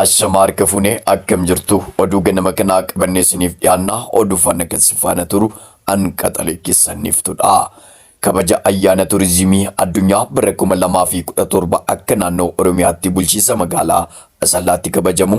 Ashamaa harka fuunee akkam jirtu oduu ganama kanaa qabannee isiniif dhiyaannaa oduu faana kan si faana turu an qaxalee keessaniiftudha. Kabaja ayyaana turizimii addunyaa bara 2017 akka naannoo Oromiyaatti bulchiinsa magaalaa Asallaatti kabajamu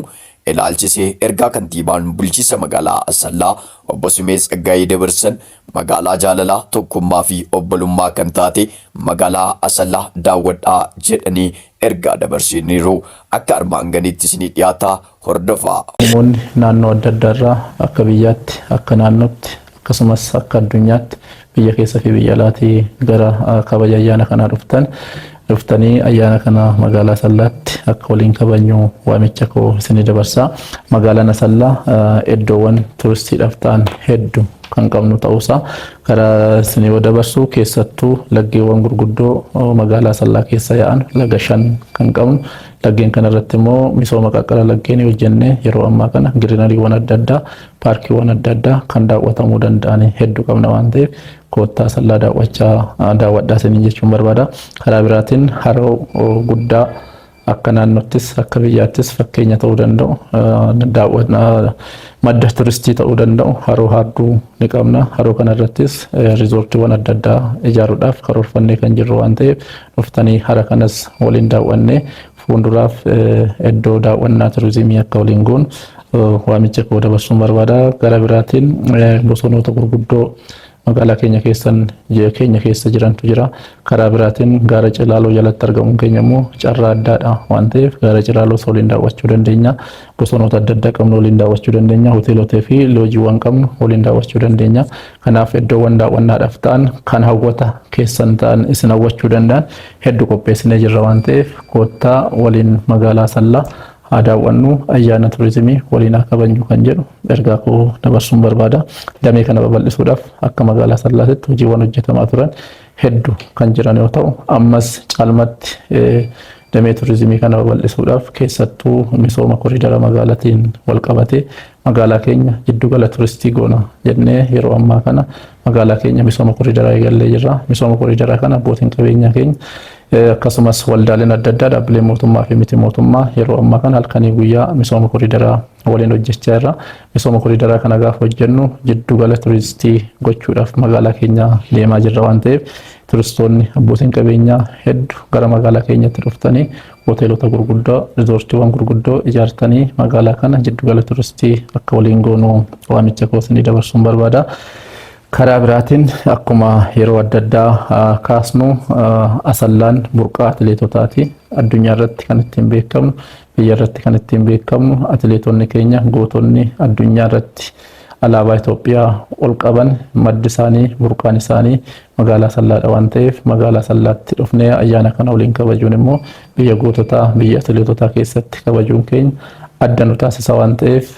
ilaalchisee ergaa kantiibaan bulchiinsa magaalaa Asallaa obbo Sumee Tsaggaayee dabarsan magaalaa jaalalaa tokkummaa fi obbolummaa kan taate magaalaa Asallaa daawwadhaa jedhanii ergaa dabarsaniiru. Akka armaan gadiitti isinii dhiyaata hordofaa. Namoonni naannoo adda addaarraa akka biyyaatti akka naannootti akkasumas akka addunyaatti biyya keessa fi biyya alaatii gara kabaja ayyaana kanaa dhuftanii ayyaana kana magaalaa Asallaatti akka waliin kabajnu waamicha koo isinii dabarsaa. Magaalaan Asallaa iddoowwan turistiidhaaf ta'an hedduu kan qabnu ta'uusaa gara isinii dabarsuu keessattuu laggeewwan gurguddoo magaalaa Asallaa keessa yaa'an laga 5 kan qabnu. Laggeen kana irratti immoo misooma qaqqara laggeen hojjennee yeroo ammaa kana giriinariiwwan adda addaa paarkiiwwan adda addaa kan daawwatamuu danda'an hedduu qabna waan ta'eef koottaa Asallaa daawwadhaa isiniin jechuun barbaada. Karaa biraatiin haroo guddaa akka naannoottis akka biyyaattis fakkeenya ta'uu danda'u madda turistii ta'uu danda'u haroo Haarduu ni qabna. Haroo kana irrattis riizoortiiwwan adda addaa ijaaruudhaaf karoorfannee kan jirru waan ta'eef dhuftanii hara kanas waliin daawwannee fuulduraaf iddoo daawwannaa turizimii akka waliin goonu waamicha koo dabarsuun barbaada. Gara biraatiin bosonota gurguddoo magaalaa keenya keessa jirantu jira. Karaa biraatiin gaara Cilaaloo jalatti argamuun keenya immoo carraa addaadha waan ta'eef gaara Cilaaloo waliin daawwachuu dandeenya. Bosonota adda addaa qabnu waliin daawwachuu dandeenya. Hoteelotaa fi loojiiwwan qabnu waliin daawwachuu dandeenya. Kanaaf iddoowwan daawwannaadhaaf ta'an kan hawwata keessan ta'an isin hawwachuu danda'an hedduu qopheessinee jirra waan ta'eef koottaa waliin magaalaa Asallaa daawwannu ayyaana turizimii waliin kabajnu kan jedhu ergaa koo dabarsuun barbaada. Damee kana babal'isuudhaaf akka magaalaa Asallaatti hojiiwwan hojjetamaa turan hedduu kan jiran yoo ta'u ammas caalmatti damee turizimii kana babal'isuudhaaf keessattuu misooma koriidara magaalaatiin wal qabatee magaalaa keenya jiddugala turistii goona jennee yeroo ammaa kana magaalaa keenya misooma koriidaraa eegallee jirra. Misooma koriidaraa kana abbootiin qabeenyaa keenya akkasumas waldaaleen adda addaa dhaabbilee mootummaa fi miti mootummaa yeroo ammaa kana halkanii guyyaa misooma koriidaraa waliin hojjechaa jirra. Misooma koriidaraa kana gaafa hojjennu jiddugala turistii gochuudhaaf magaalaa keenya deemaa jirra waan ta'eef turistoonni abbootiin qabeenyaa hedduu gara magaalaa keenyatti dhuftanii hoteelota gurguddoo riizoortiiwwan gurguddoo ijaartanii magaalaa kana jiddugala turistii akka waliin goonu waamicha koo isinii dabarsuun barbaada. Karaa biraatiin akkuma yeroo adda addaa kaasnu Asallaan burqaa atileetotaati. Addunyaa irratti kan ittiin beekamnu biyya irratti kan ittiin beekamnu atileetonni keenya gootonni addunyaa irratti alaabaa Itoophiyaa ol qaban maddi isaanii burqaan isaanii magaalaa Asallaadha waan ta'eef magaalaa Asallaatti dhufnee ayyaana kana waliin kabajuun immoo biyya goototaa biyya atileetotaa keessatti kabajuun keenya adda nu taasisa waan ta'eef